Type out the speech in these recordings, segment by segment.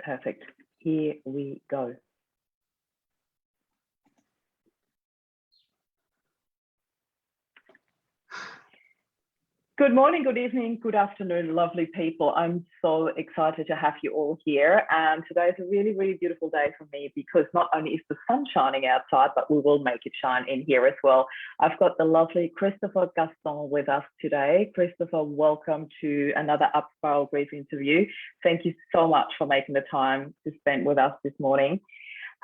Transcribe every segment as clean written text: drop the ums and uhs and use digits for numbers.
Perfect. Here we go. Good morning, good evening, good afternoon, lovely people. I'm so excited to have you all here. And today is a really, really beautiful day for me because not only is the sun shining outside, but we will make it shine in here as well. I've got the lovely Christophor Gaston with us today. Christophor, welcome to another Up Spiral Grief interview. Thank you so much for making the time to spend with us this morning.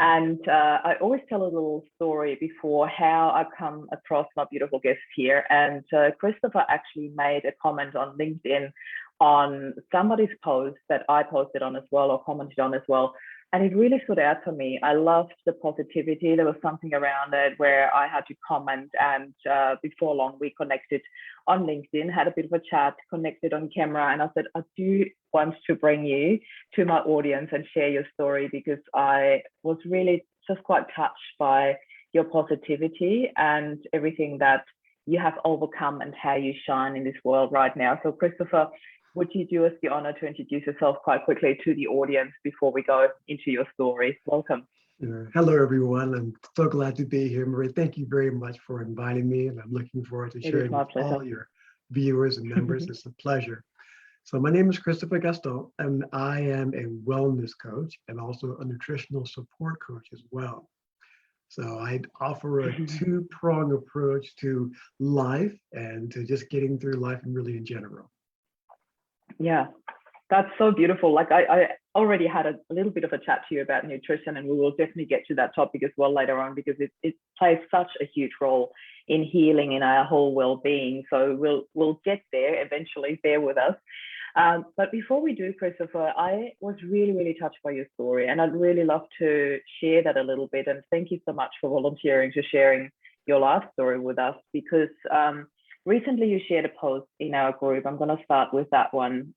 And I always tell a little story before how I come across my beautiful guest here. And Christophor actually made a comment on LinkedIn on somebody's post that I posted on as well or commented on as well. And it really stood out for me. I loved the positivity. There was something around it where I had to comment, and before long we connected on LinkedIn, had a bit of a chat, connected on camera, and I said, I do want to bring you to my audience and share your story because I was really just quite touched by your positivity and everything that you have overcome and how you shine in this world right now. So Christophor, would you do us the honor to introduce yourself quite quickly to the audience before we go into your story? Welcome. Hello, everyone. I'm so glad to be here, Marie. Thank you very much for inviting me, and I'm looking forward to sharing with all your viewers and members. It's a pleasure. So my name is Christophor Gaston, and I am a wellness coach and also a nutritional support coach as well. So I offer a two-pronged approach to life and to just getting through life and really in general. Yeah, that's so beautiful. Like I already had a little bit of a chat to you about nutrition, and we will definitely get to that topic as well later on because it plays such a huge role in healing in our whole well-being. So we'll get there eventually. Bear with us. But before we do, Christophor, I was really, really touched by your story, and I'd really love to share that a little bit. And thank you so much for volunteering to sharing your life story with us because recently you shared a post in our group. I'm going to start with that one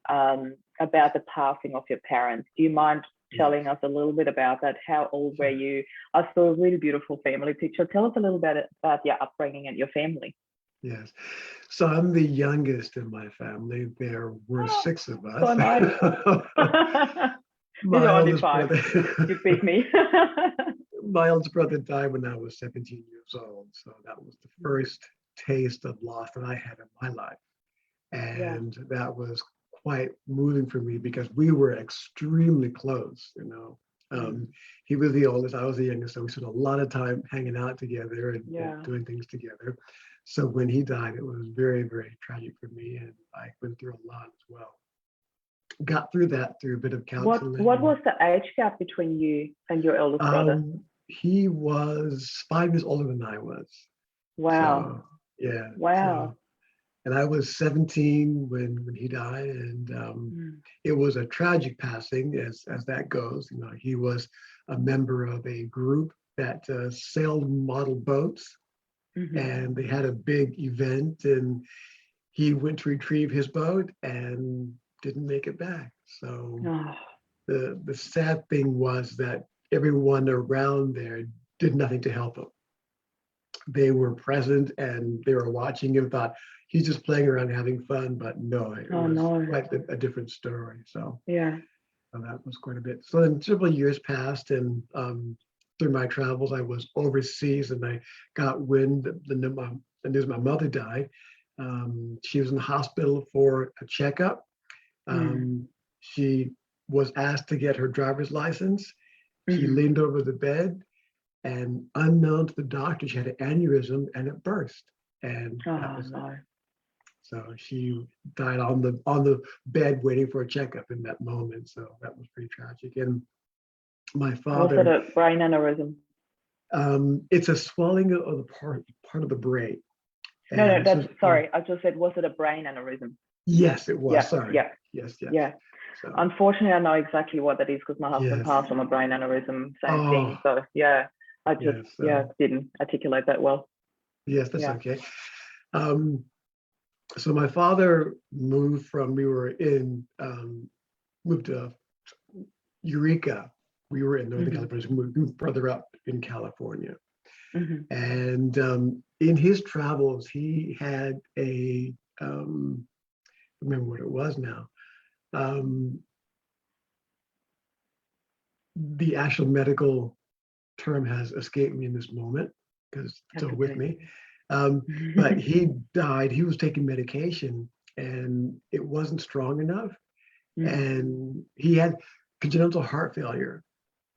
about the passing of your parents. Do you mind telling us a little bit about that? How old were you? I saw a really beautiful family picture. Tell us a little bit about your upbringing and your family. Yes. So I'm the youngest in my family. There were 6 of us. So am I. My oldest 5. brother. You beat me. My oldest brother died when I was 17 years old. So that was the first taste of loss that I had in my life. And that was quite moving for me because we were extremely close, you know. He was the oldest, I was the youngest, so we spent a lot of time hanging out together and doing things together. So when he died, it was very, very tragic for me, and I went through a lot as well. Got through that through a bit of counseling. What was the age gap between you and your eldest brother? He was 5 years older than I was. Wow. So, yeah. Wow. So, and I was 17 when he died, and it was a tragic passing, as that goes. You know, he was a member of a group that sailed model boats, and they had a big event, and he went to retrieve his boat and didn't make it back. So the sad thing was that everyone around there did nothing to help him. They were present and they were watching him, thought he's just playing around having fun, but no, it was quite a different story. So so that was quite a bit. So then several years passed, and through my travels, I was overseas, and I got wind that the news my mother died. She was in the hospital for a checkup. She was asked to get her driver's license. She leaned over the bed, and unknown to the doctor, she had an aneurysm and it burst. And that was it. So she died on the bed waiting for a checkup in that moment. So that was pretty tragic. And my father. Was it a brain aneurysm? It's a swelling of the part of the brain. No, that's sorry. I just said, was it a brain aneurysm? Yes, it was. Yeah, sorry. Yeah. Yes. Yeah. So. Unfortunately, I know exactly what that is because my husband passed from a brain aneurysm. Same thing. So I just didn't articulate that well. Yes, that's okay. So my father moved to Eureka. We were in Northern California, moved further up in California. And in his travels, he had I remember what it was now. the actual medical term has escaped me in this moment because it's That's still with okay. me. But he died. He was taking medication, and it wasn't strong enough. And he had congenital heart failure.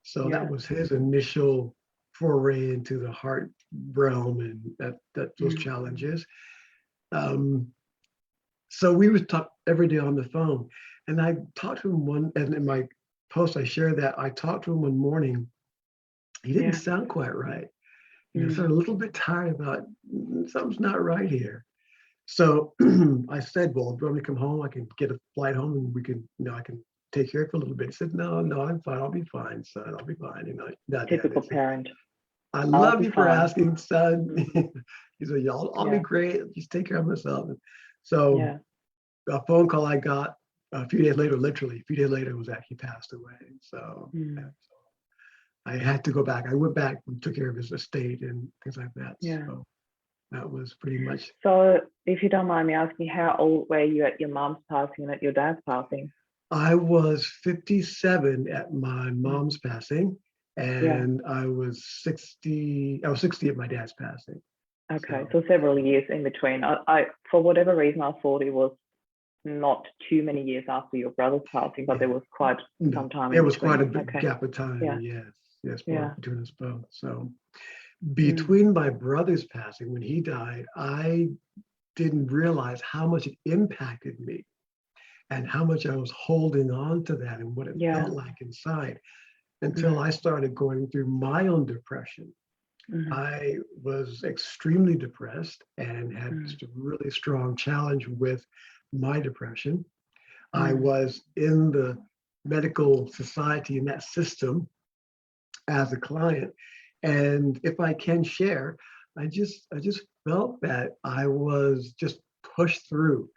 So that Yeah. was his initial foray into the heart realm and those challenges. Um, so we would talk every day on the phone. And I talked to him and in my post, I shared that I talked to him one morning. He didn't Yeah. sound quite right. Sounded a little bit tired about something's not right here. So I said, well, do you want me to come home? I can get a flight home and we can, I can take care of it for a little bit. He said, no, I'm fine. I'll be fine, son. I'll be fine. Dad, Typical I said, parent. I I'll love be you for fine. asking, son. Mm. He said, yeah, I'll be Yeah. great. Just take care of myself. So Yeah. a phone call I got a few days later, literally a few days later, was that he passed away. So I had to go back. I went back and took care of his estate and things like that. Yeah. So that was pretty much. So if you don't mind me asking, how old were you at your mom's passing and at your dad's passing? I was 57 at my mom's passing, Yeah. and I was 60. I was 60 at my dad's passing. Okay. So several years in between. I for whatever reason, I thought it was not too many years after your brother's passing, but there was quite some time There in was quite between. a big Okay. gap of time. Yeah. Yes, Yeah. between us both. So between my brother's passing, when he died, I didn't realize how much it impacted me and how much I was holding on to that and what it Yeah. felt like inside until I started going through my own depression. I was extremely depressed and had just a really strong challenge with my depression. I was in the medical society in that system as a client. And if I can share, I just felt that I was just pushed through.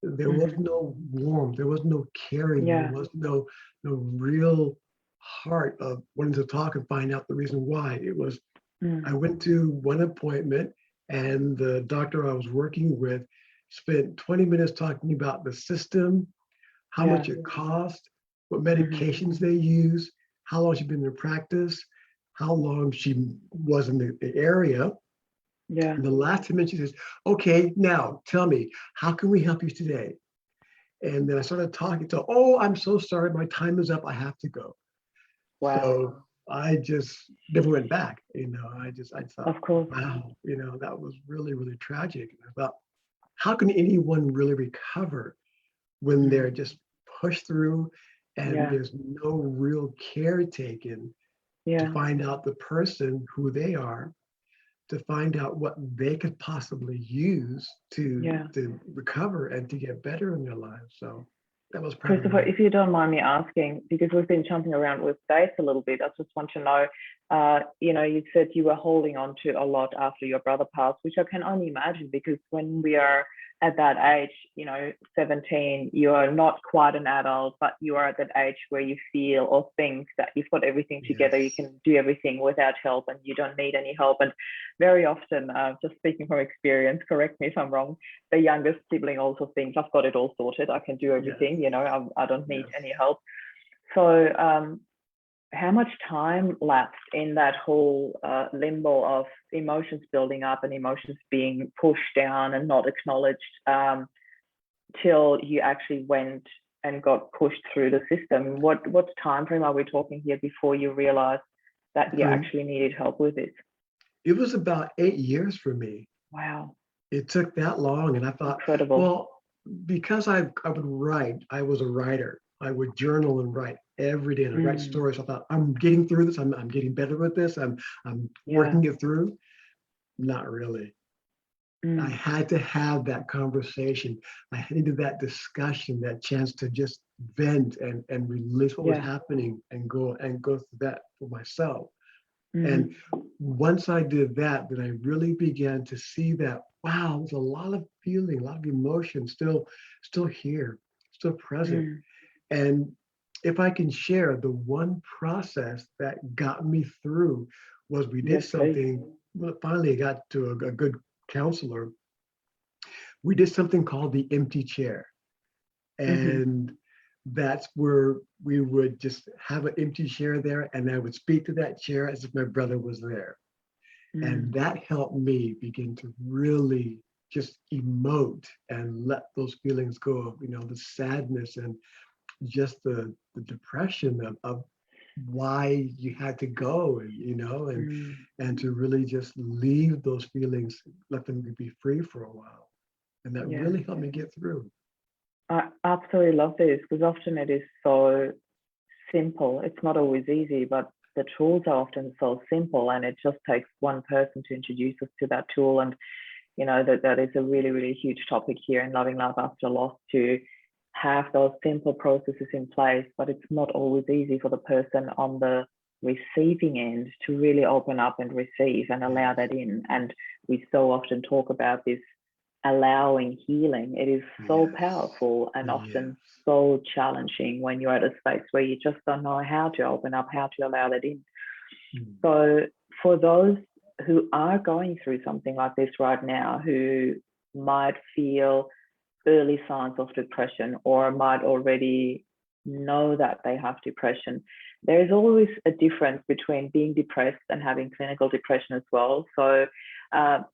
There was no warmth, there was no caring, there Yeah. was no real heart of wanting to talk and find out the reason why. It was I went to one appointment and the doctor I was working with spent 20 minutes talking about the system, how Yeah. much it cost, what medications they use, how long she'd been in practice, how long she was in the area. Yeah. And the last 10 minutes, she says, okay, now tell me, how can we help you today? And then I started talking to, oh, I'm so sorry, my time is up, I have to go. Wow. So I just never went back. I thought, Of course. wow, that was really, really tragic. And I thought, how can anyone really recover when they're just pushed through and there's no real care taken to find out the person who they are, to find out what they could possibly use to recover and to get better in their lives. So that was Christophor, if you don't mind me asking, because we've been jumping around with dates a little bit, I just want to know, you said you were holding on to a lot after your brother passed, which I can only imagine, because when we are at that age, 17, you are not quite an adult, but you are at that age where you feel or think that you've got everything together, you can do everything without help and you don't need any help. And very often, just speaking from experience, correct me if I'm wrong, the youngest sibling also thinks, I've got it all sorted, I can do everything, I don't need any help. So how much time lapsed in that whole limbo of emotions building up and emotions being pushed down and not acknowledged till you actually went and got pushed through the system? What time frame are we talking here before you realized that you actually needed help with it? It was about 8 years for me. Wow. It took that long. And I thought, incredible. Well, because I would write, I was a writer. I would journal and write every day and write stories. I thought, I'm getting through this. I'm getting better with this. I'm working it through. Not really. I had to have that conversation. I needed that discussion, that chance to just vent and release what was happening and go through that for myself. And once I did that, then I really began to see that, wow, there's a lot of feeling, a lot of emotion still here, still present. And if I can share, the one process that got me through was we did something, well, finally I got to a good counselor. We did something called the empty chair. And that's where we would just have an empty chair there, and I would speak to that chair as if my brother was there. And that helped me begin to really just emote and let those feelings go of, the sadness and just the depression of why you had to go, and to really just leave those feelings, let them be free for a while. And that really helped me get through. I absolutely love this, because often it is so simple. It's not always easy, but the tools are often so simple, and it just takes one person to introduce us to that tool. And that is a really, really huge topic here in Loving Life After Loss, to have those simple processes in place. But it's not always easy for the person on the receiving end to really open up and receive and allow that in. And we so often talk about this allowing healing. It is so powerful and often so challenging when you're at a space where you just don't know how to open up, how to allow that in. So for those who are going through something like this right now, who might feel early signs of depression or might already know that they have depression, there is always a difference between being depressed and having clinical depression as well. So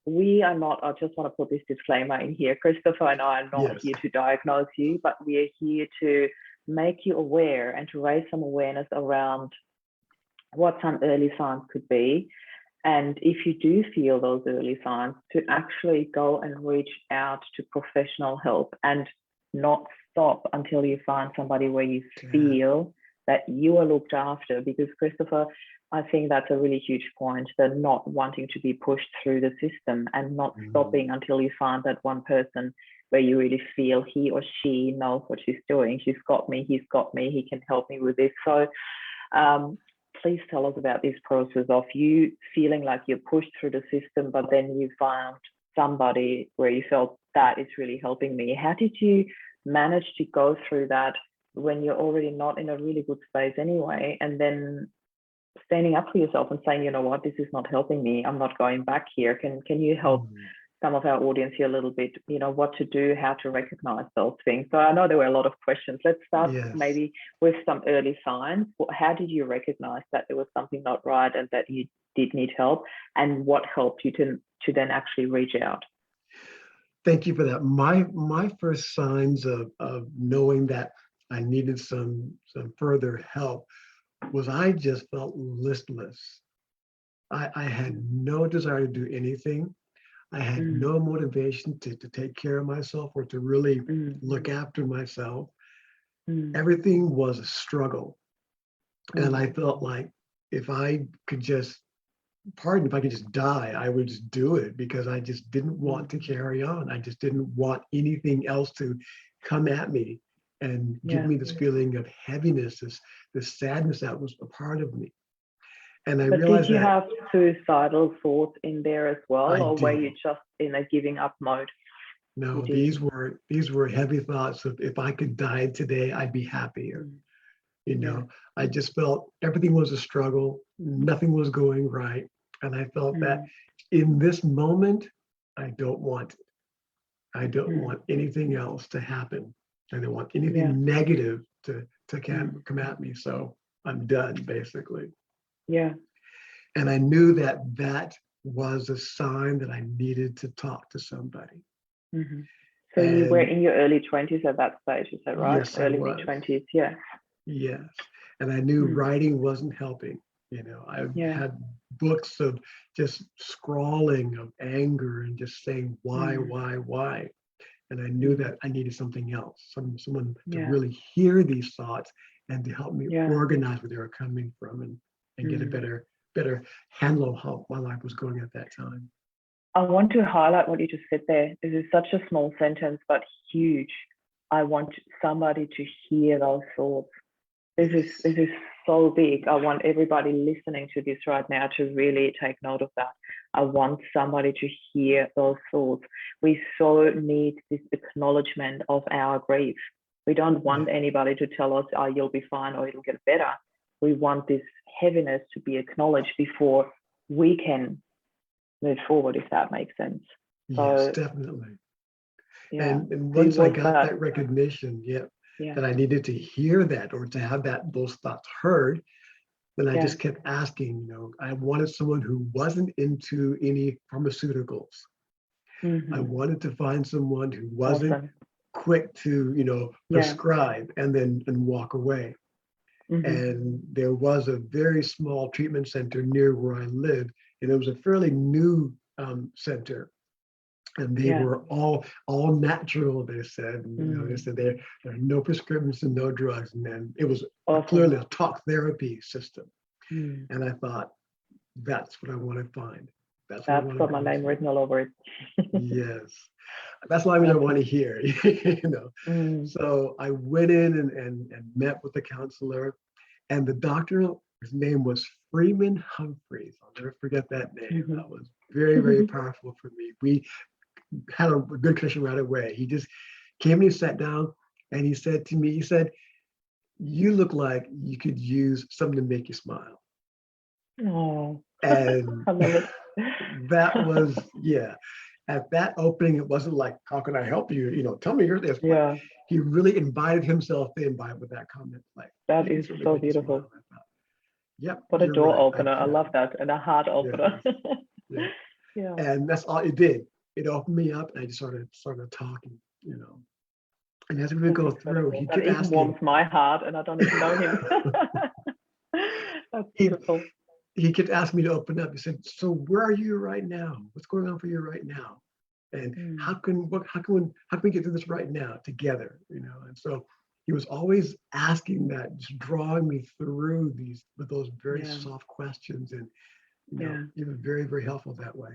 we are not, I just want to put this disclaimer in here, Christopher and I are not here to diagnose you, but we are here to make you aware and to raise some awareness around what some early signs could be. And if you do feel those early signs, to actually go and reach out to professional help and not stop until you find somebody where you feel that you are looked after. Because Christopher, I think that's a really huge point, the not wanting to be pushed through the system and not stopping until you find that one person where you really feel he or she knows what she's doing. She's got me, he's got me, he can help me with this. So please tell us about this process of you feeling like you're pushed through the system, but then you found somebody where you felt that is really helping me. How did you manage to go through that when you're already not in a really good space anyway, and then standing up for yourself and saying, you know what, this is not helping me, I'm not going back here? Can you help some of our audience here a little bit, what to do, how to recognize those things? So I know there were a lot of questions. Let's start maybe with some early signs. How did you recognize that there was something not right and that you did need help, and what helped you to then actually reach out? Thank you for that. My first signs of knowing that I needed some further help was I just felt listless. I had no desire to do anything. I had no motivation to take care of myself or to really look after myself. Everything was a struggle. And I felt like if I could just die, I would just do it, because I just didn't want to carry on. I just didn't want anything else to come at me and give me this feeling of heaviness, this sadness that was a part of me. And I realized did you have suicidal thoughts in there as well, or were you just in a giving up mode? No, these were heavy thoughts of, if I could die today, I'd be happier. I just felt everything was a struggle, nothing was going right. And I felt that in this moment, I don't want it. I don't want anything else to happen. I don't want anything negative to come at me. So I'm done, basically. And I knew that was a sign that I needed to talk to somebody. So you were in your early 20s at that stage, is that right? Yes, early mid-20s, Yes. And I knew writing wasn't helping. I had books of just scrawling of anger and just saying, why? And I knew that I needed something else, someone to really hear these thoughts and to help me organize where they were coming from and get a better handle of how my life was going at that time. I want to highlight what you just said there. This is such a small sentence, but huge. I want somebody to hear those thoughts. This is so big. I want everybody listening to this right now to really take note of that. I want somebody to hear those thoughts. We so need this acknowledgement of our grief. We don't want anybody to tell us, oh, you'll be fine or it'll get better. We want this heaviness to be acknowledged before we can move forward, if that makes sense. Yes, definitely. And once I got that recognition, Yeah. that I needed to hear that or to have those thoughts heard, then I Yeah. just kept asking, I wanted someone who wasn't into any pharmaceuticals. I wanted to find someone who wasn't Awesome. quick to, Yeah. prescribe and walk away. And there was a very small treatment center near where I lived, and it was a fairly new center. And they Yeah. were all natural, they said. And, they said there are no prescriptions and no drugs. And then it was Awesome. clearly a talk therapy system. Mm. And I thought, that's what I want to find. That's That's what I got want my to name go written all over it. to. Yes. That's what I want to hear. So I went in and met with the counselor, and the doctor, his name was Freeman Humphreys. I'll never forget that name. That was very, very powerful for me. We had a good connection right away. He just came and he sat down and he said to me, he said, "You look like you could use something to make you smile." Oh, And I love it. that was, yeah. At that opening, it wasn't like, "How can I help you? Tell me your this." But Yeah, he really invited himself in with that comment, like, that "You can is certainly so make you smile." beautiful. I thought, "Yep, What a you're door right. I opener. I love can." that. And a heart opener. Yes, yeah. Yeah, And that's all it did. It opened me up, and I just started talking. And as we would that's go through, incredible. he That kept even asking, warms my heart, and I don't even know him. That's he, beautiful. he kept asking me to open up. He said, "So where are you right now? What's going on for you right now? And Mm. how can we get through this right now together?" And so he was always asking that, just drawing me through with those very Yeah, soft questions, and yeah. he was very, very helpful that way.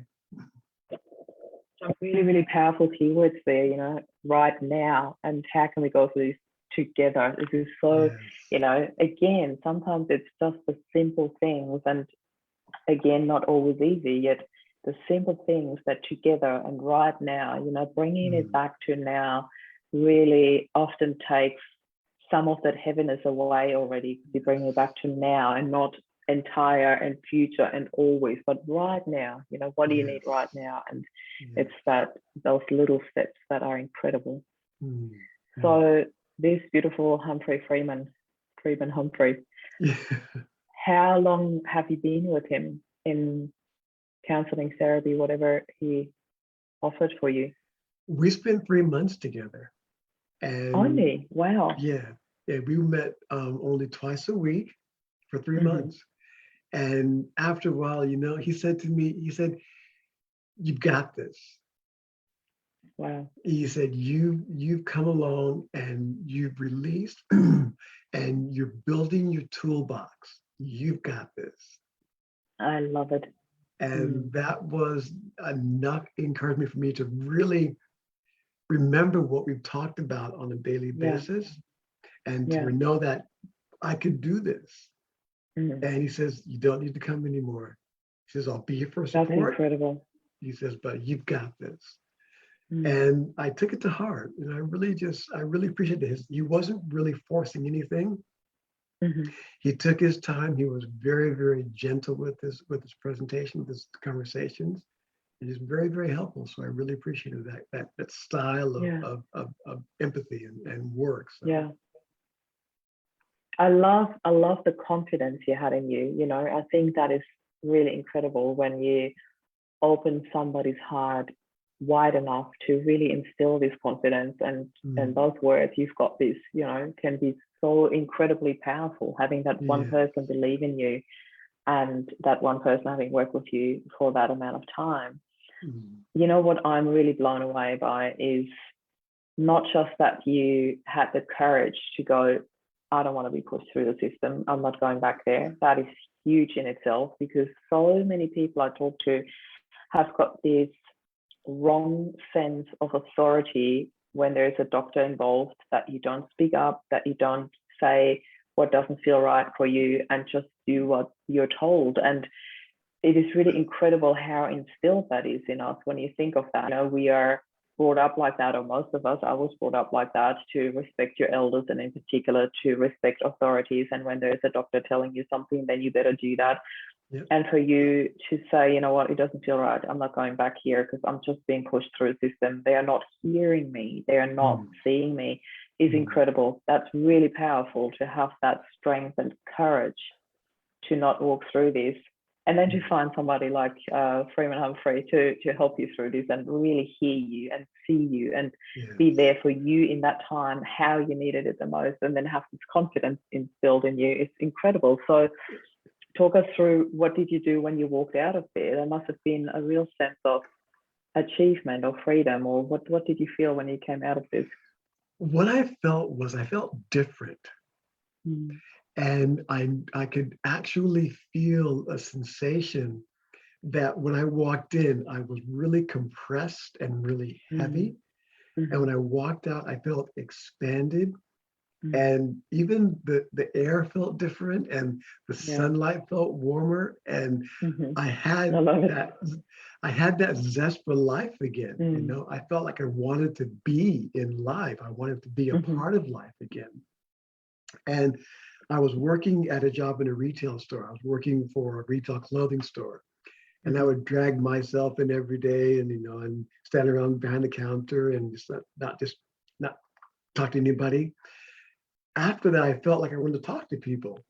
Some really, really powerful keywords there, right now. And how can we go through this together? This is so, Yes. again, sometimes it's just the simple things. And again, not always easy, yet the simple things that together and right now, bringing it back to now really often takes some of that heaviness away already. You bring it back to now and not entire and future and always, but right now, what do you need right now? And it's those little steps that are incredible. So this beautiful Freeman Humphrey, Yeah. how long have you been with him in counseling, therapy, whatever he offered for you? We spent 3 months together, and Only? Wow. yeah, we met only twice a week for 3 months. And after a while, he said to me, he said, "You've got this." Wow. He said, you've come along and you've released and you're building your toolbox. You've got this. I love it. And that was enough encouragement for me to really remember what we've talked about on a daily basis, and to know that I could do this. And he says, "You don't need to come anymore." He says, "I'll be here for That's support." incredible. He says, "But you've got this." And I took it to heart, and I really appreciated his. He wasn't really forcing anything. He took his time. He was very, very gentle with his presentation, with his conversations. It is very, very helpful. So I really appreciated that style of empathy and work. So. Yeah. I love the confidence you had in you. I think that is really incredible when you open somebody's heart wide enough to really instill this confidence, and those words, "you've got this," can be so incredibly powerful, having that one person believe in you, and that one person having worked with you for that amount of time. What I'm really blown away by is not just that you had the courage to go, "I don't want to be pushed through the system. I'm not going back there." That is huge in itself, because so many people I talk to have got this wrong sense of authority when there's a doctor involved, that you don't speak up, that you don't say what doesn't feel right for you, and just do what you're told. And it is really incredible how instilled that is in us when you think of that. We are brought up like that, or most of us, I was brought up like that, to respect your elders, and in particular to respect authorities. And when there's a doctor telling you something, then you better do that. And for you to say, "You know what, it doesn't feel right. I'm not going back here because I'm just being pushed through a system. They are not hearing me. They are not seeing me." is incredible. That's really powerful to have that strength and courage to not walk through this. And then to find somebody like Freeman Humphrey to help you through this and really hear you and see you and be there for you in that time, how you needed it the most, and then have this confidence instilled in you. It's incredible. So talk us through, what did you do when you walked out of there? There must have been a real sense of achievement or freedom, or what did you feel when you came out of this? What I felt was I felt different. And I could actually feel a sensation that when I walked in, I was really compressed and really heavy. And when I walked out, I felt expanded. And even the air felt different, and the sunlight felt warmer. And I had that zest for life again. You know, I felt like I wanted to be in life. I wanted to be a part of life again. And I was working at a job in a retail store. I was working for a retail clothing store. And I would drag myself in every day and, you know, and stand around behind the counter and just not talk to anybody. After that, I felt like I wanted to talk to people.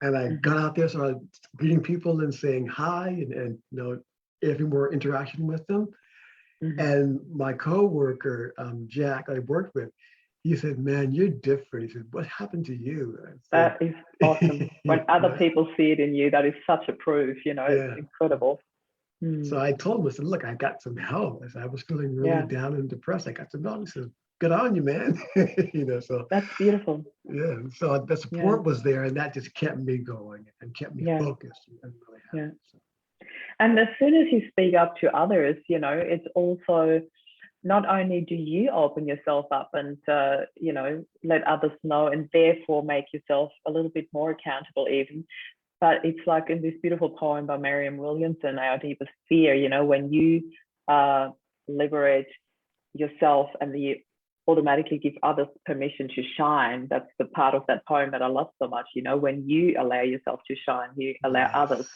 And I got out there, started greeting people and saying hi and you know, having more interaction with them. And my coworker, Jack, I worked with, he said, "Man, you're different." He said, "What happened to you?" That is awesome. When other people see it in you, that is such a proof, you know, it's incredible. So I told him, I said, "Look, I got some help." I said, "I was feeling really down and depressed. I got some help." He said, "Good on you, man." You know, so that's beautiful. Yeah. So the support was there, and that just kept me going and kept me focused and really happy. So. And as soon as you speak up to others, you know, it's also, not only do you open yourself up and, you know, let others know and therefore make yourself a little bit more accountable even, but it's like in this beautiful poem by Marianne Williamson, Our Deepest Fear, you know, when you liberate yourself and you automatically give others permission to shine. That's the part of that poem that I love so much. You know, when you allow yourself to shine, you allow others.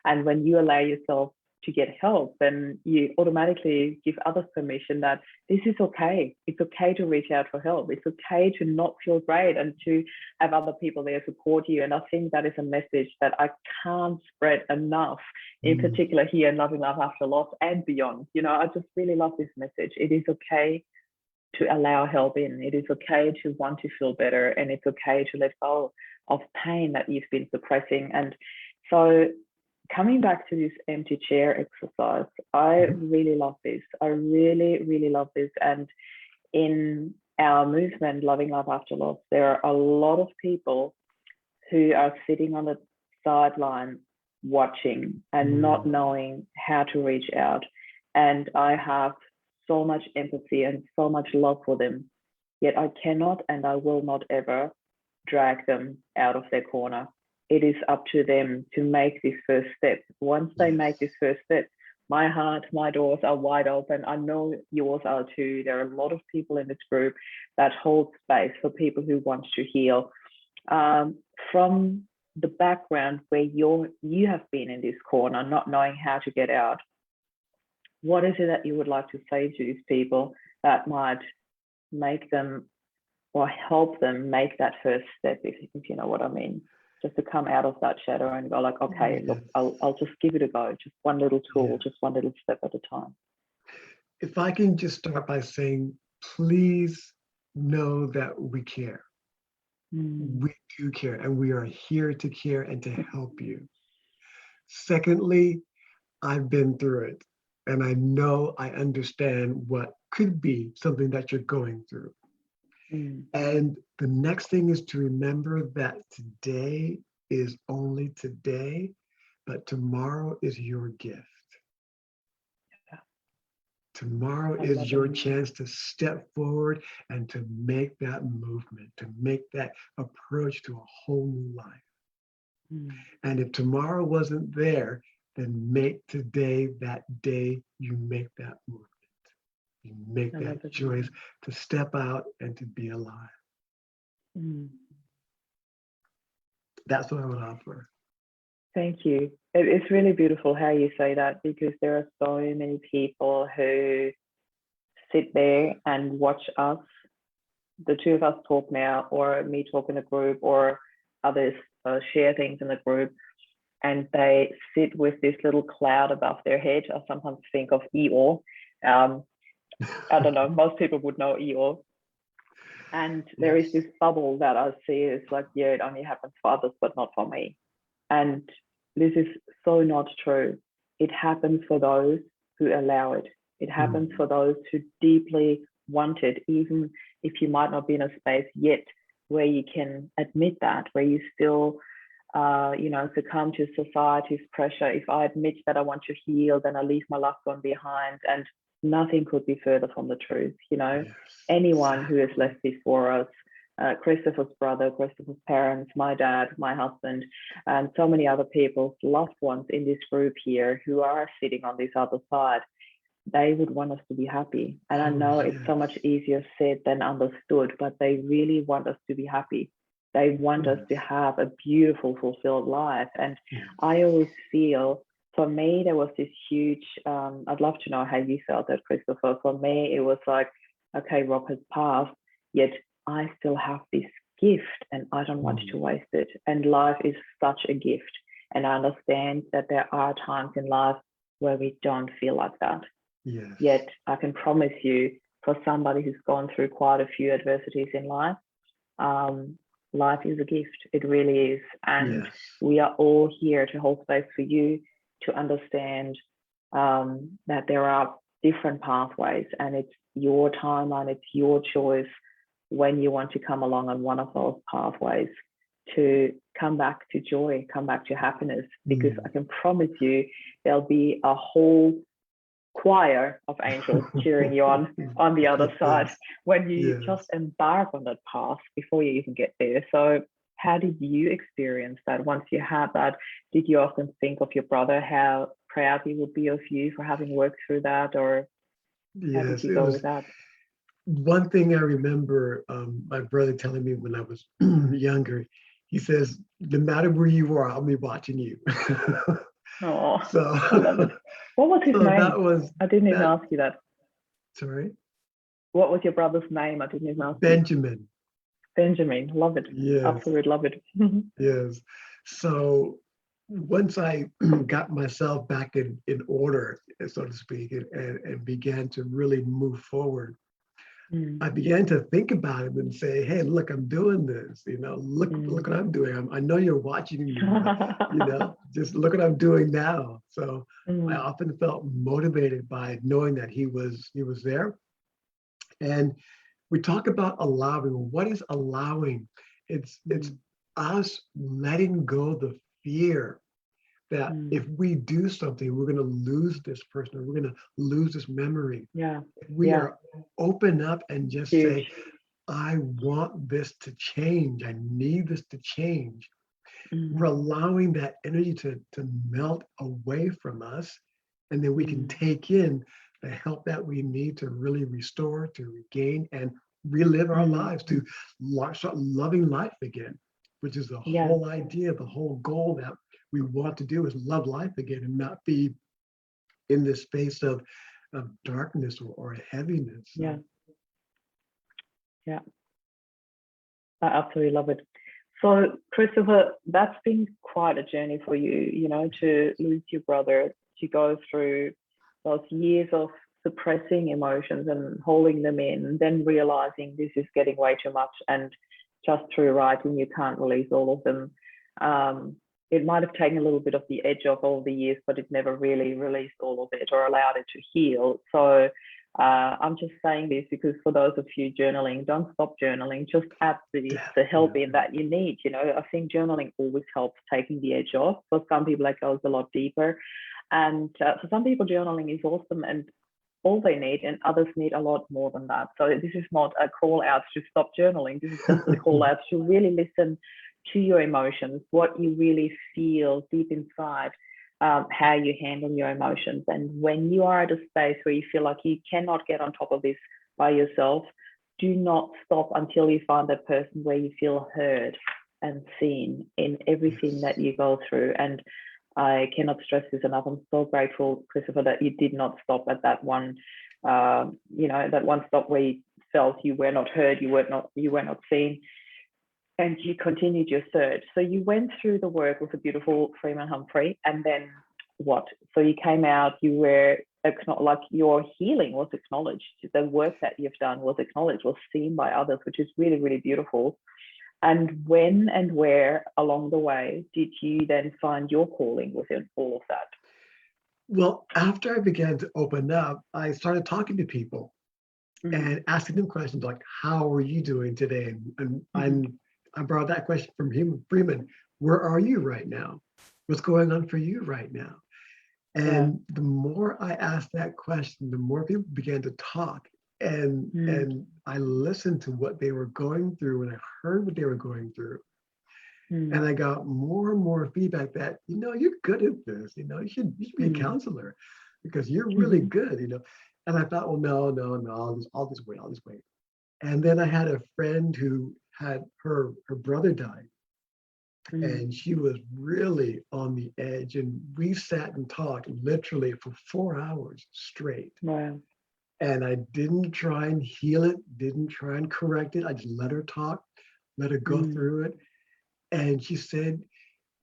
And when you allow yourself to get help, then you automatically give others permission that this is okay. It's okay to reach out for help. It's okay to not feel great and to have other people there support you. And I think that is a message that I can't spread enough, in particular here in Loving Love After Loss and beyond. You know, I just really love this message. It is okay to allow help in. It is okay to want to feel better, and it's okay to let go of pain that you've been suppressing. And so coming back to this empty chair exercise, I really love this. I really, really love this. And in our movement, Loving Love After Loss, there are a lot of people who are sitting on the sideline watching and not knowing how to reach out. And I have so much empathy and so much love for them, yet I cannot and I will not ever drag them out of their corner. It is up to them to make this first step. Once they make this first step, my heart, my doors are wide open. I know yours are too. There are a lot of people in this group that hold space for people who want to heal. From the background where you have been in this corner, not knowing how to get out, what is it that you would like to say to these people that might make them or help them make that first step, if you know what I mean? Just to come out of that shadow and go like, okay, look, I'll just give it a go. Just one little tool, just one little step at a time. If I can just start by saying, please know that we care. We do care, and we are here to care and to help you. Secondly, I've been through it, and I know I understand what could be something that you're going through. And the next thing is to remember that today is only today, but tomorrow is your gift. Tomorrow is your chance to step forward and to make that movement, to make that approach to a whole new life. And if tomorrow wasn't there, then make today that day you make that movement. You make that choice to step out and to be alive. That's what I would offer. Thank you. It's really beautiful how you say that, because there are so many people who sit there and watch us the two of us talk now, or me talk in a group, or others share things in the group, and they sit with this little cloud above their head. I sometimes think of Eeyore. I don't know, most people would know Eeyore. And there is this bubble that I see. It's like, yeah, it only happens for others, but not for me. And this is so not true. It happens for those who allow it. It happens for those who deeply want it, even if you might not be in a space yet where you can admit that, where you still, succumb to society's pressure. If I admit that I want to heal, then I leave my loved one behind. And nothing could be further from the truth. Anyone who has left before us, Christopher's brother, Christopher's parents, my dad, my husband, and so many other people's loved ones in this group here who are sitting on this other side, they would want us to be happy. And I know it's so much easier said than understood, but they really want us to be happy. They want us to have a beautiful, fulfilled life. And I always feel, for me, there was this huge, I'd love to know how you felt that, Christopher. For me, it was like, okay, Rob has passed, yet I still have this gift and I don't want to waste it. And life is such a gift. And I understand that there are times in life where we don't feel like that. Yes. Yet I can promise you, for somebody who's gone through quite a few adversities in life, life is a gift. It really is. And we are all here to hold space for you to understand that there are different pathways, and it's your timeline, it's your choice when you want to come along on one of those pathways to come back to joy, come back to happiness, because I can promise you there'll be a whole choir of angels cheering you on the other side when you just embark on that path before you even get there. So how did you experience that once you had that? Did you often think of your brother, how proud he would be of you for having worked through that, or how did you go with that? One thing I remember my brother telling me when I was younger, he says, no matter where you are, I'll be watching you. Oh, so I love it. What was his name? I didn't even ask you that. Sorry? What was your brother's name? I didn't even ask Benjamin. you. Benjamin, love it. Yes. Absolutely love it. Yes. So once I got myself back in order, so to speak, and began to really move forward, I began to think about it and say, hey, look, I'm doing this, look what I'm doing. I know you're watching me, just look what I'm doing now. So I often felt motivated by knowing that he was there. And we talk about allowing. What is allowing? It's us letting go the fear that if we do something, we're going to lose this person, or we're going to lose this memory. We are open up and just say, I want this to change. I need this to change. We're allowing that energy to melt away from us. And then we can take in the help that we need to really restore, to regain, and relive our lives, to start loving life again, which is the whole idea, the whole goal that we want to do, is love life again and not be in this space of darkness or heaviness. Yeah. I absolutely love it. So, Christopher, that's been quite a journey for you, to lose your brother, to go through those years of suppressing emotions and holding them in, and then realizing this is getting way too much, and just through writing you can't release all of them. It might have taken a little bit of the edge off all the years, but it never really released all of it or allowed it to heal. So I'm just saying this because for those of you journaling, don't stop journaling. Just add the help in that you need. I think journaling always helps taking the edge off. For some people, it goes a lot deeper. And for some people, journaling is awesome and all they need, and others need a lot more than that. So this is not a call out to stop journaling. This is just a call out to really listen to your emotions, what you really feel deep inside, how you handle your emotions. And when you are at a space where you feel like you cannot get on top of this by yourself, do not stop until you find that person where you feel heard and seen in everything that you go through. And I cannot stress this enough. I'm so grateful, Christopher, that you did not stop at that one, that one stop where you felt you were not heard, you were not seen, and you continued your search. So you went through the work with the beautiful Freeman Humphrey, and then what? So you came out, you were like your healing was acknowledged, the work that you've done was acknowledged, was seen by others, which is really, really beautiful. And when and where along the way did you then find your calling within all of that? Well, after I began to open up, I started talking to people and asking them questions like, "How are you doing today?" And I borrowed that question from him, Freeman. Where are you right now? What's going on for you right now? And the more I asked that question, the more people began to talk. And I listened to what they were going through, and I heard what they were going through. And I got more and more feedback that, you're good at this, you should be a counselor because you're really good, And I thought, well, no, I'll just wait. And then I had a friend who had her brother died. And she was really on the edge. And we sat and talked literally for 4 hours straight. Wow. And I didn't try and heal it, didn't try and correct it. I just let her talk, let her go through it. And she said,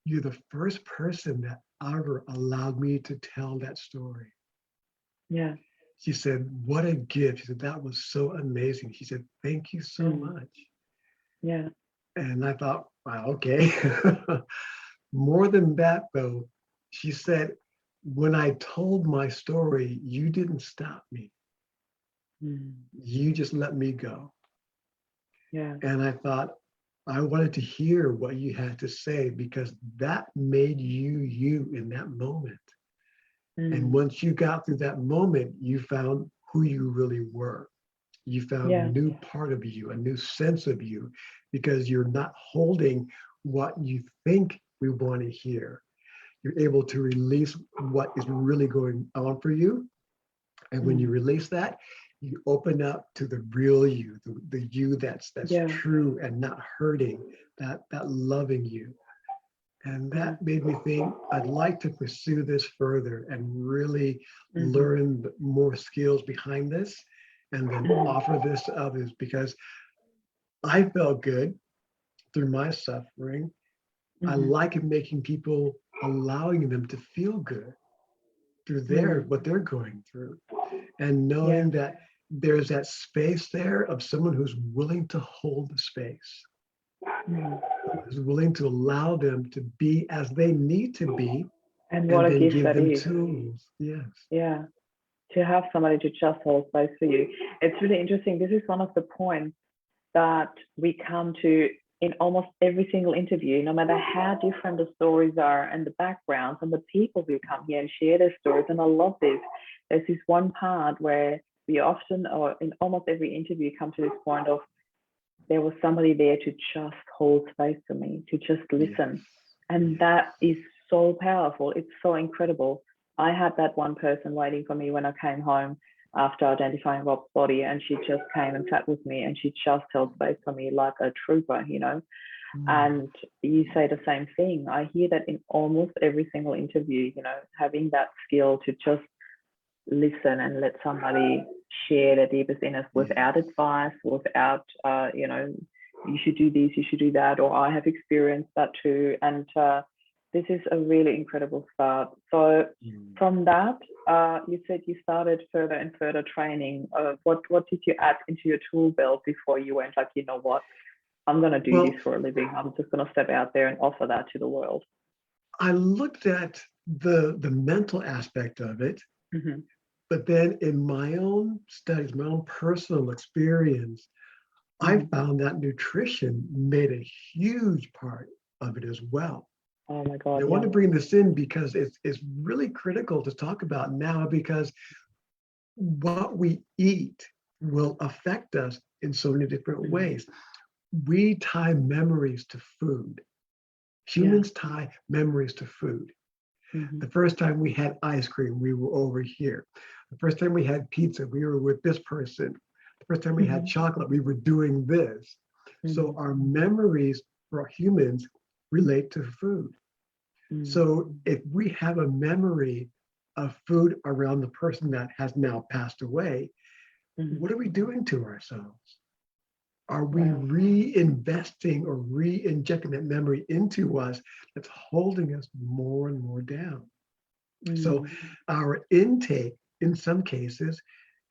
"You're the first person that ever allowed me to tell that story." Yeah. She said, "What a gift." She said, "That was so amazing." She said, "Thank you so much." Yeah. And I thought, wow, okay. More than that, though, she said, "When I told my story, you didn't stop me. You just let me go." Yeah. And I thought, I wanted to hear what you had to say because that made you in that moment. And once you got through that moment, you found who you really were. You found a new part of you, a new sense of you, because you're not holding what you think we want to hear. You're able to release what is really going on for you. And when you release that, you open up to the real you, the you that's true and not hurting, that loving you. And that made me think I'd like to pursue this further and really learn more skills behind this and then offer this to others because I felt good through my suffering. I like making people, allowing them to feel good through what they're going through, and knowing that there's that space there of someone who's willing to hold the space, who's willing to allow them to be as they need to be, And what a then gift give that them is. tools. Yes. Yeah. To have somebody to just hold space for you. It's really interesting. This is one of the points that we come to in almost every single interview, no matter how different the stories are and the backgrounds and the people who come here and share their stories. And I love this. There's this one part where we often, or in almost every interview, come to this point of there was somebody there to just hold space for me, to just listen. And that is so powerful. It's so incredible. I had that one person waiting for me when I came home after identifying Rob's body, and she just came and sat with me and she just held space for me like a trooper, And you say the same thing. I hear that in almost every single interview, having that skill to just listen and let somebody share their deepest inners without advice, without, you should do this, you should do that, or I have experienced that too. And this is a really incredible start. So from that, you said you started further and further training. What did you add into your tool belt before you went like, you know what, I'm going to do this for a living. I'm just going to step out there and offer that to the world. I looked at the mental aspect of it, but then in my own studies, my own personal experience, I found that nutrition made a huge part of it as well. Oh my God. I want to bring this in because it's really critical to talk about now because what we eat will affect us in so many different ways. We tie memories to food. Humans tie memories to food. The first time we had ice cream, we were over here. The first time we had pizza, we were with this person. The first time we had chocolate, we were doing this. So our memories for humans relate to food. So if we have a memory of food around the person that has now passed away, what are we doing to ourselves? Are we Wow. reinvesting or re-injecting that memory into us that's holding us more and more down? So our intake, in some cases,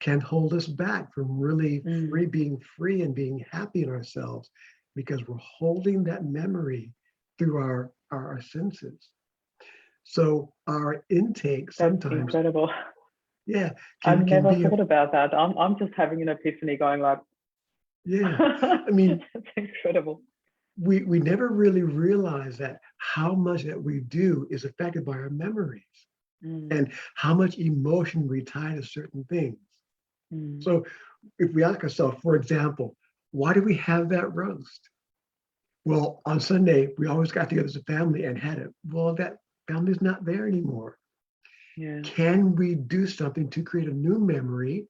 can hold us back from really being free and being happy in ourselves because we're holding that memory through our senses. So our intake That's sometimes, incredible. yeah, I've can never be thought about that. I'm just having an epiphany going like, yeah. I mean, that's incredible. we never really realize that how much that we do is affected by our memories and how much emotion we tie to certain things. So if we ask ourselves, for example, why do we have that roast? Well, on Sunday, we always got together as a family and had it. Well, that family's not there anymore. Yeah. Can we do something to create a new memory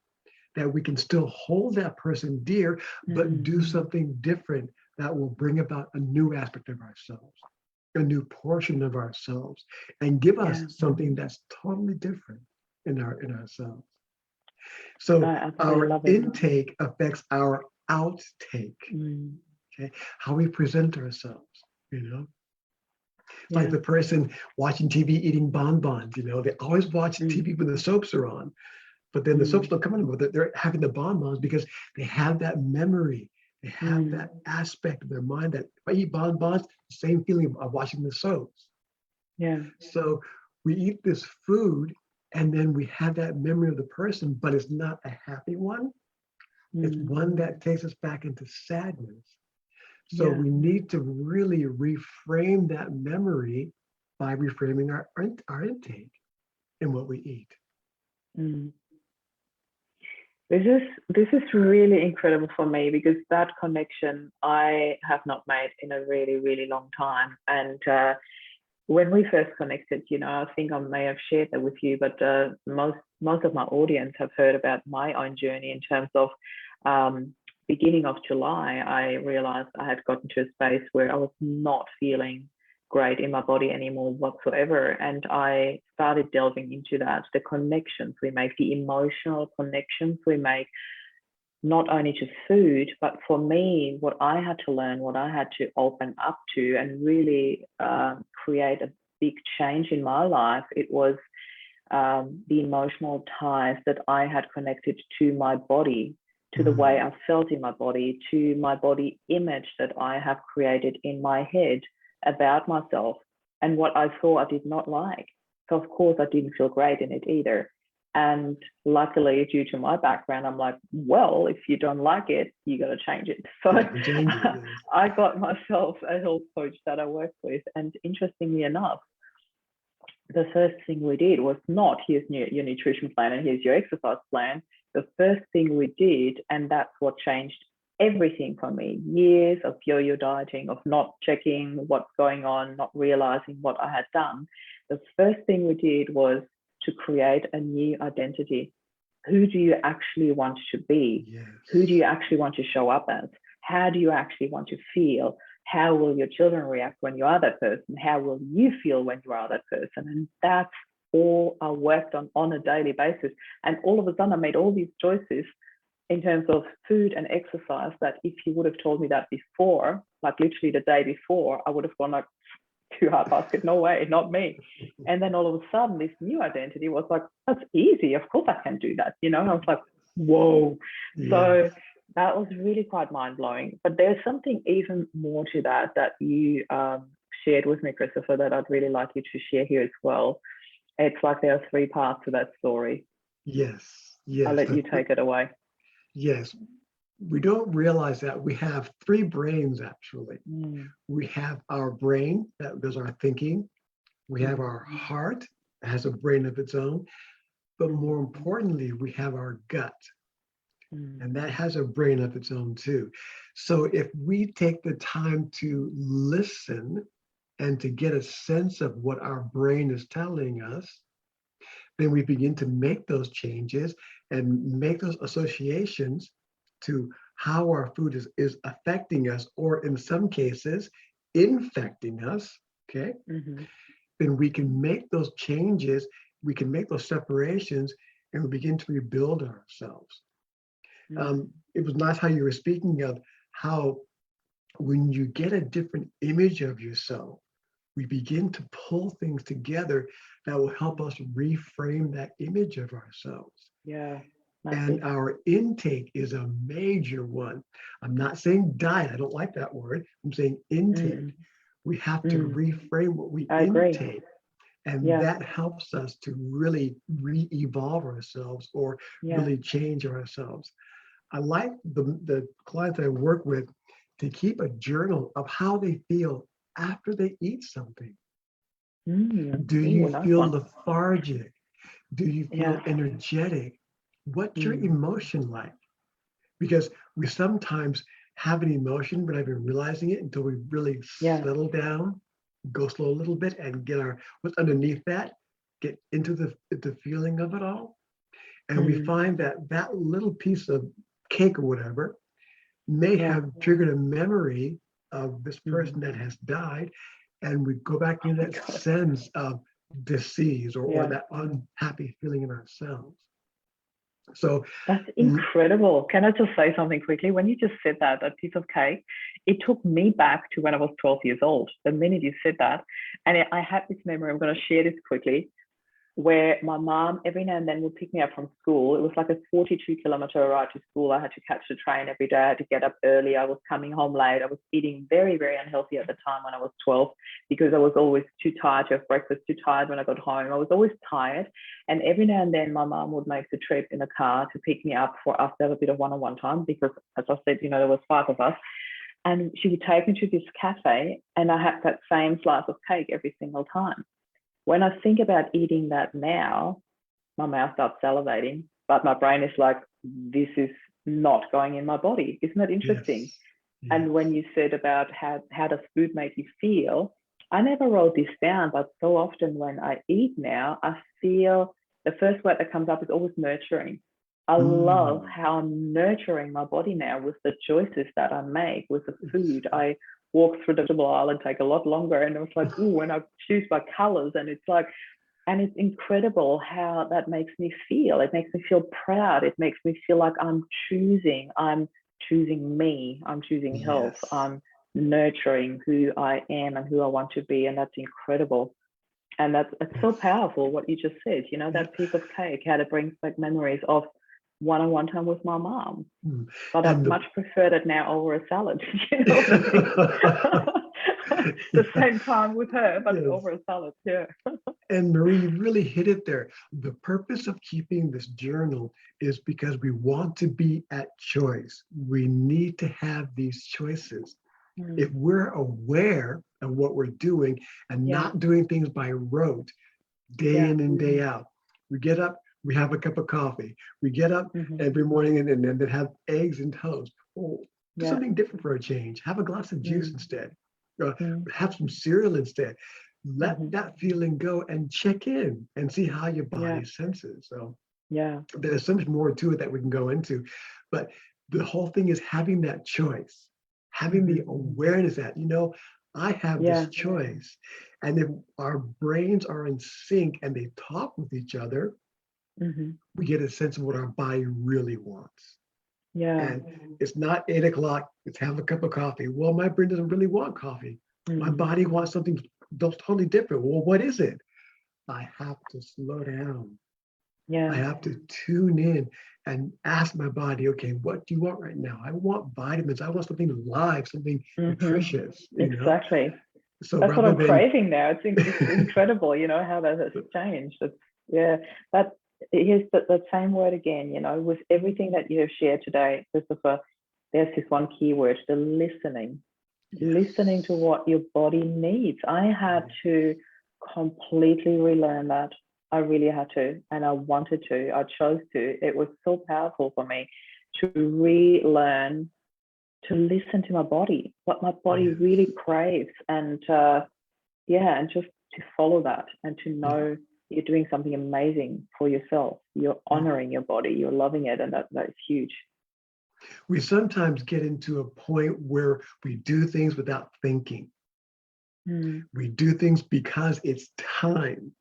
that we can still hold that person dear, but do something different that will bring about a new aspect of ourselves, a new portion of ourselves, and give us something that's totally different in ourselves. So I absolutely our love it. intake affects our outtake. Okay, how we present ourselves. You know, it's like Yeah. the person watching TV eating bonbons. You know, they always watch TV when the soaps are on. But then the soaps don't come on, but they're having the bonbons because they have that memory. They have that aspect of their mind that if I eat bonbons, the same feeling of watching the soaps. Yeah. So we eat this food and then we have that memory of the person, but it's not a happy one. It's one that takes us back into sadness. So Yeah. we need to really reframe that memory by reframing our intake in what we eat. This is really incredible for me because that connection I have not made in a really, really long time. And when we first connected, you know, I think I may have shared that with you, but most of my audience have heard about my own journey in terms of beginning of July, I realized I had gotten to a space where I was not feeling great in my body anymore whatsoever. And I started delving into that, the connections we make, the emotional connections we make, not only to food, but for me, what I had to learn, what I had to open up to and really create a big change in my life, it was the emotional ties that I had connected to my body, to the way I felt in my body, to my body image that I have created in my head about myself and what I thought I did not like. So of course I didn't feel great in it either. And luckily, due to my background, I'm like, well, if you don't like it, you got to change it. So I got myself a health coach that I work with. And interestingly enough, the first thing we did was not here's your nutrition plan and here's your exercise plan. The first thing we did, and that's what changed everything for me, years of yo-yo dieting, of not checking what's going on, not realizing what I had done. The first thing we did was to create a new identity. Who do you actually want to be? Yes. Who do you actually want to show up as? How do you actually want to feel? How will your children react when you are that person? How will you feel when you are that person? And that's all I worked on a daily basis. And all of a sudden I made all these choices in terms of food and exercise that if you would have told me that before, like literally the day before, I would have gone like, too hard basket, no way, not me. And then all of a sudden this new identity was like, that's easy, of course I can do that, you know. And I was like, whoa. Yes. So that was really quite mind-blowing. But there's something even more to that you shared with me, Christopher, that I'd really like you to share here as well. It's like there are 3 parts to that story. Yes. I'll let you take it away. Yes. We don't realize that we have 3 brains, actually. We have our brain that does our thinking. We have our heart that has a brain of its own. But more importantly, we have our gut. And that has a brain of its own too. So if we take the time to listen and to get a sense of what our brain is telling us, then we begin to make those changes and make those associations to how our food is affecting us, or in some cases, infecting us, okay? Then we can make those changes, we can make those separations, and we begin to rebuild ourselves. It was nice how you were speaking of how when you get a different image of yourself, we begin to pull things together that will help us reframe that image of ourselves. Yeah. And our intake is a major one. I'm not saying diet, I don't like that word. I'm saying intake. Mm. We have to reframe what we I agree. intake. And Yeah. that helps us to really re-evolve ourselves or Yeah. really change ourselves. I like the clients I work with to keep a journal of how they feel after they eat something. Do you Ooh, nice feel one. lethargic? Do you feel Yeah. energetic? What's your emotion like? Because we sometimes have an emotion without even realizing it until we really Yeah. settle down, go slow a little bit, and get our what's underneath that, get into the feeling of it all. And we find that that little piece of cake or whatever may Yeah. have triggered a memory of this person that has died. And we go back into that God. sense of disease or Yeah. that unhappy feeling in ourselves. So That's incredible. Can I just say something quickly? When you just said that piece of cake, it took me back to when I was 12 years old. The minute you said that, and I had this memory, I'm going to share this quickly, where my mom every now and then would pick me up from school. It was like a 42-kilometer ride to school. I had to catch the train every day. I had to get up early. I was coming home late. I was eating very, very unhealthy at the time when I was 12 because I was always too tired to have breakfast, too tired when I got home. I was always tired. And every now and then my mom would make the trip in the car to pick me up for us to have a bit of one-on-one time because, as I said, there was 5 of us. And she would take me to this cafe and I had that same slice of cake every single time. When I think about eating that now, my mouth starts salivating, but my brain is like, this is not going in my body. Isn't that interesting? yes. And when you said about how does food make you feel, I never wrote this down, but so often when I eat now, I feel the first word that comes up is always nurturing. I love how I'm nurturing my body now with the choices that I make with the food. I walk through the vegetable aisle and take a lot longer. And it's like, ooh, when I choose my colors, and it's like, and it's incredible how that makes me feel. It makes me feel proud. It makes me feel like I'm choosing me. I'm choosing health. Yes. I'm nurturing who I am and who I want to be. And that's incredible. And it's so powerful what you just said, that piece of cake, how it brings back memories of one-on-one time with my mom. But I'd much prefer it now over a salad, the same time with her, but yes. Over a salad, yeah. And Marie, you really hit it there. The purpose of keeping this journal is because we want to be at choice. We need to have these choices. If we're aware of what we're doing and not doing things by rote, day in and day out, we get up, we have a cup of coffee. We get up every morning and then have eggs and toast. Oh, do something different for a change. Have a glass of juice instead. Have some cereal instead. Let that feeling go and check in and see how your body senses. So there's so much more to it that we can go into. But the whole thing is having that choice, having the awareness that, I have this choice. And if our brains are in sync and they talk with each other, we get a sense of what our body really wants. And it's not 8 o'clock, let's have a cup of coffee. Well, my brain doesn't really want coffee. My body wants something totally different. Well, what is it? I have to slow down. I have to tune in and ask my body, okay, what do you want right now? I want vitamins. I want something live, something nutritious. Exactly. So that's what I'm craving now. It's incredible, how that has changed. But here's the same word again, with everything that you have shared today, Christopher, there's this one key word, the listening. Listening to what your body needs. I had to completely relearn that. I really had to, and I wanted to. I chose to. It was so powerful for me to relearn to listen to my body, what my body really craves, and and just to follow that and to know you're doing something amazing for yourself. You're honoring your body. You're loving it, and that's huge. We sometimes get into a point where we do things without thinking. We do things because it's time.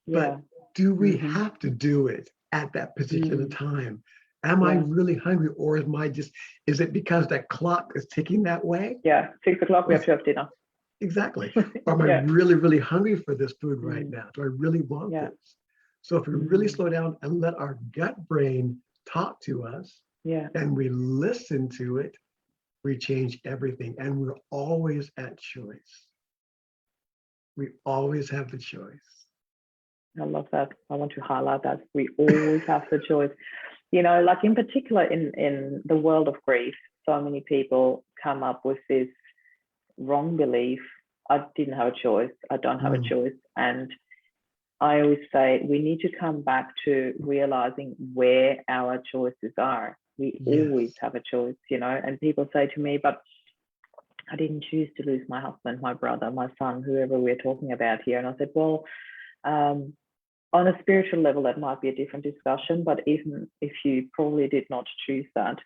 But do we have to do it at that particular time? Am I really hungry, or is it because that clock is ticking that way? Yeah, 6 o'clock, we have to have dinner. Exactly. Or am I really, really hungry for this food right now? Do I really want this? So if we really slow down and let our gut brain talk to us, and we listen to it, we change everything. And we're always at choice. We always have the choice. I love that. I want to highlight that. We always have the choice. You know, like in particular in the world of grief, so many people come up with this wrong belief. I didn't have a choice. I don't have a choice. And I always say we need to come back to realizing where our choices are. We always have a choice, you know, and people say to me, but I didn't choose to lose my husband, my brother, my son, whoever we're talking about here. And I said, well, on a spiritual level, that might be a different discussion, but even if you probably did not choose that,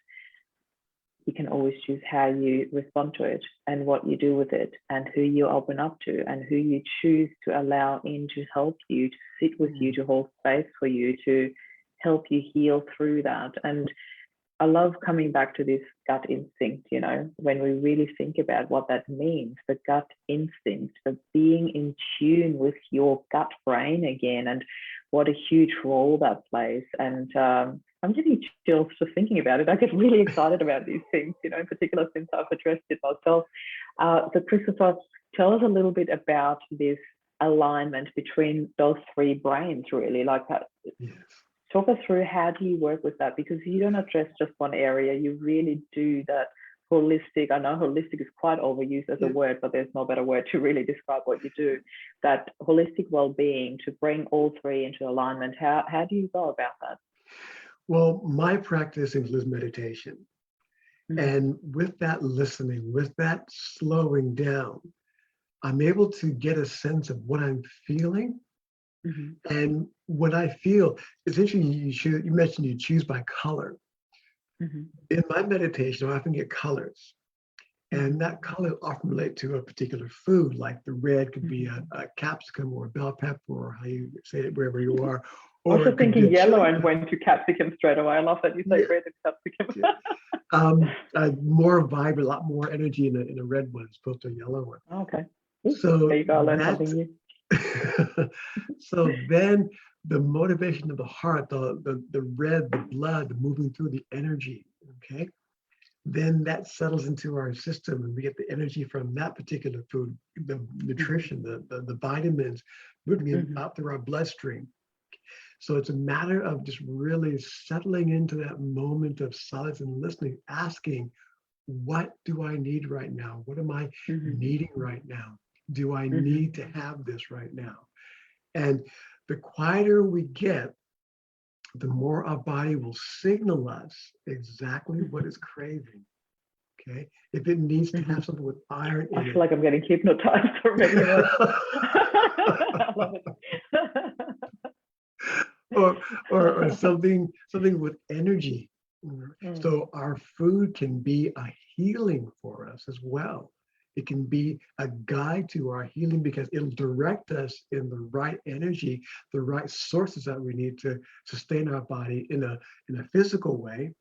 you can always choose how you respond to it and what you do with it and who you open up to and who you choose to allow in to help you, to sit with you, to hold space for you, to help you heal through that. And I love coming back to this gut instinct, you know, when we really think about what that means, the gut instinct, the being in tune with your gut brain again, and what a huge role that plays. And I'm getting chills just thinking about it. I get really excited about these things, you know, in particular since I've addressed it myself. So Christophor, tell us a little bit about this alignment between those three brains, really, like that. Yes. Talk us through, how do you work with that? Because you don't address just one area, you really do that holistic. I know holistic is quite overused as a word, but there's no better word to really describe what you do. That holistic well-being, to bring all three into alignment. How do you go about that? Well, my practice includes meditation. And with that listening, with that slowing down, I'm able to get a sense of what I'm feeling. And when I feel, it's interesting, you mentioned you choose by color. In my meditation, I often get colors. And that color often relate to a particular food, like the red could be a capsicum or a bell pepper, or how you say it wherever you are. I was just thinking yellow and went to capsicum straight away. I love that you say red and capsicum. More vibrant, a lot more energy in a red one as opposed to a yellow one. Okay. So there you go, I learned something new. So then the motivation of the heart, the red, the blood moving through the energy, okay? Then that settles into our system and we get the energy from that particular food, the nutrition, the vitamins moving out through our bloodstream. So it's a matter of just really settling into that moment of silence and listening, asking, what do I need right now? What am I needing right now? Do I need to have this right now? And the quieter we get, the more our body will signal us exactly what it's craving. Okay, if it needs to have something with iron in it. I feel like I'm getting hypnotized already. I love it. or something with energy. So our food can be a healing for us as well. It can be a guide to our healing because it'll direct us in the right energy, the right sources that we need to sustain our body in a physical way,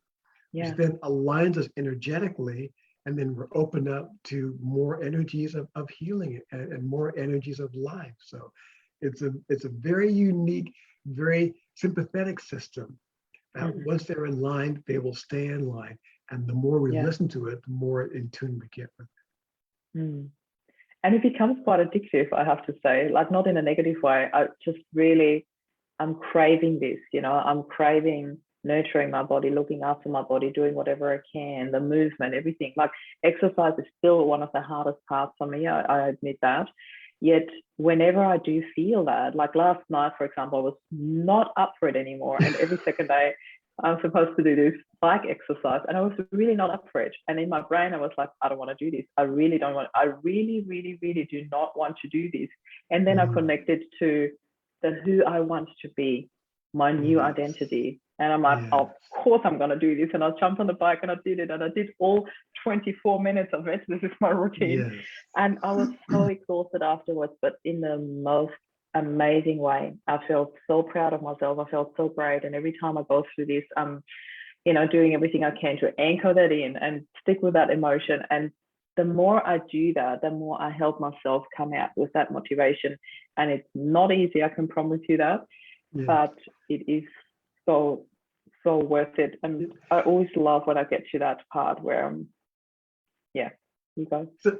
which then aligns us energetically, and then we're open up to more energies of healing and more energies of life. So it's a very unique, very sympathetic system that once they're in line, they will stay in line. And the more we listen to it, the more in tune we get with it. And it becomes quite addictive, I have to say, like not in a negative way. I'm craving this, you know, I'm craving nurturing my body, looking after my body, doing whatever I can, the movement, everything. Like exercise is still one of the hardest parts for me, I admit that. Yet whenever I do feel that, like last night, for example, I was not up for it anymore. And every second day I'm supposed to do this bike exercise and I was really not up for it. And in my brain, I was like, I don't want to do this. I really, really do not want to do this. And then I connected to who I want to be, my new identity. And I'm like, of course I'm going to do this. And I'll jump on the bike and I did it. And I did all 24 minutes of it. This is my routine. And I was so exhausted afterwards, but in the most amazing way. I felt so proud of myself. I felt so great. And every time I go through this, doing everything I can to anchor that in and stick with that emotion. And the more I do that, the more I help myself come out with that motivation. And it's not easy, I can promise you that, but it is so worth it. And I always love when I get to that part where you go. So,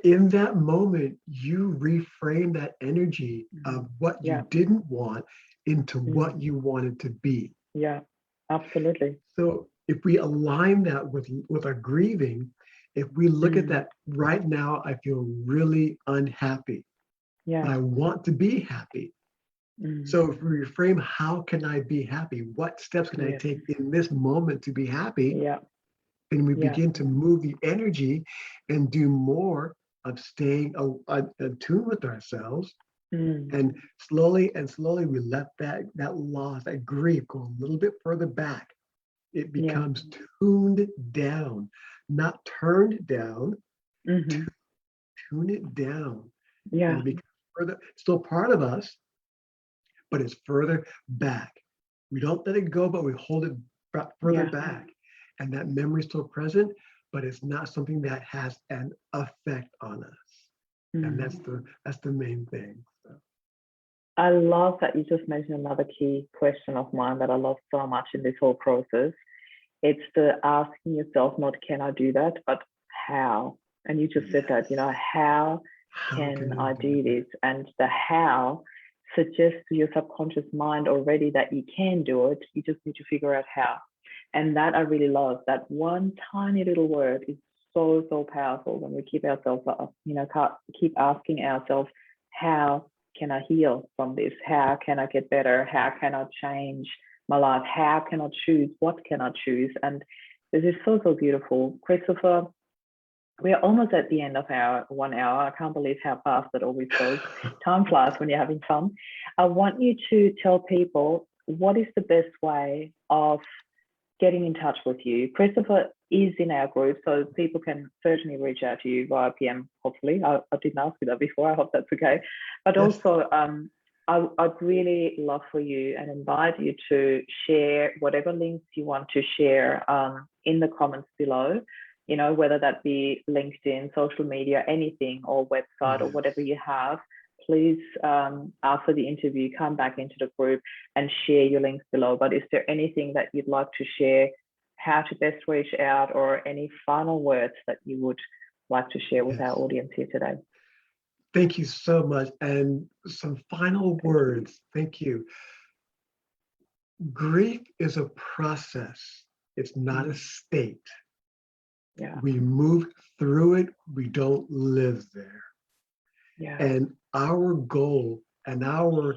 in that moment, you reframe that energy of what you didn't want into what you wanted to be. Yeah, absolutely. So if we align that with our grieving, if we look at that right now, I feel really unhappy. But I want to be happy. So if we reframe, how can I be happy? What steps can I take in this moment to be happy? And we begin to move the energy and do more of staying attuned with ourselves. And slowly we let that loss, that grief go a little bit further back. It becomes tuned down, not turned down, tune it down. And it becomes further, still part of us, but it's further back. We don't let it go, but we hold it further back. And that memory is still present, but it's not something that has an effect on us. And that's the main thing. So. I love that you just mentioned another key question of mine that I love so much in this whole process. It's the asking yourself, not can I do that, but how? And you just said that, how can I do this? And the how suggests to your subconscious mind already that you can do it. You just need to figure out how. And that I really love. That one tiny little word is so powerful when we keep ourselves up, keep asking ourselves, how can I heal from this? How can I get better? How can I change my life? How can I choose? What can I choose? And this is so beautiful. Christopher, we are almost at the end of our 1 hour. I can't believe how fast it always goes. Time flies when you're having fun. I want you to tell people what is the best way of getting in touch with you. Christopher is in our group, so people can certainly reach out to you via PM, hopefully. I didn't ask you that before. I hope that's okay. But also, I'd really love for you and invite you to share whatever links you want to share in the comments below, whether that be LinkedIn, social media, anything, or website or whatever you have. Please, after the interview, come back into the group and share your links below. But is there anything that you'd like to share, how to best reach out, or any final words that you would like to share with our audience here today? Thank you so much. And some final words. Thank you. Grief is a process. It's not a state. We move through it. We don't live there. And our goal and our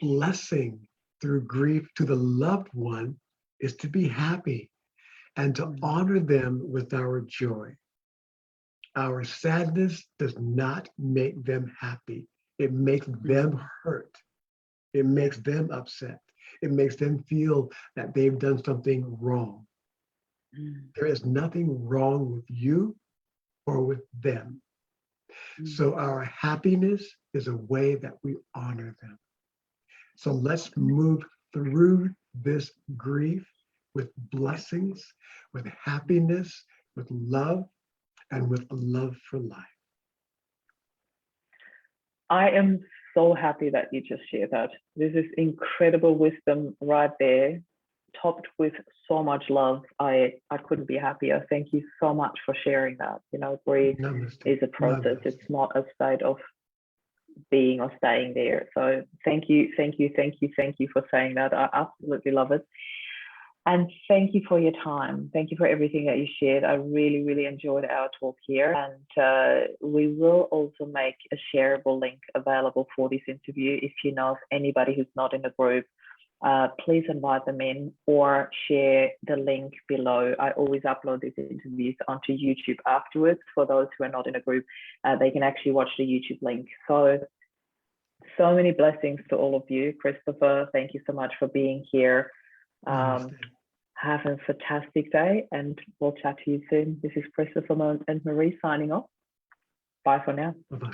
blessing through grief to the loved one is to be happy and to honor them with our joy. Our sadness does not make them happy. It makes them hurt. It makes them upset. It makes them feel that they've done something wrong. There is nothing wrong with you or with them. So our happiness is a way that we honor them. So let's move through this grief with blessings, with happiness, with love, and with a love for life. I am so happy that you just shared that. This is incredible wisdom right there, topped with so much love. I couldn't be happier. Thank you so much for sharing that. Grief is a process. It's not a state of being or staying there. So thank you for saying that. I absolutely love it. And thank you for your time. Thank you for everything that you shared. I really enjoyed our talk here. And we will also make a shareable link available for this interview. If you know of anybody who's not in the group, please invite them in or share the link below. I always upload these interviews onto YouTube afterwards. For those who are not in a group, they can actually watch the YouTube link. So many blessings to all of you. Christopher, thank you so much for being here. Have a fantastic day, and we'll chat to you soon. This is Christopher and Marie signing off. Bye for now. Bye-bye.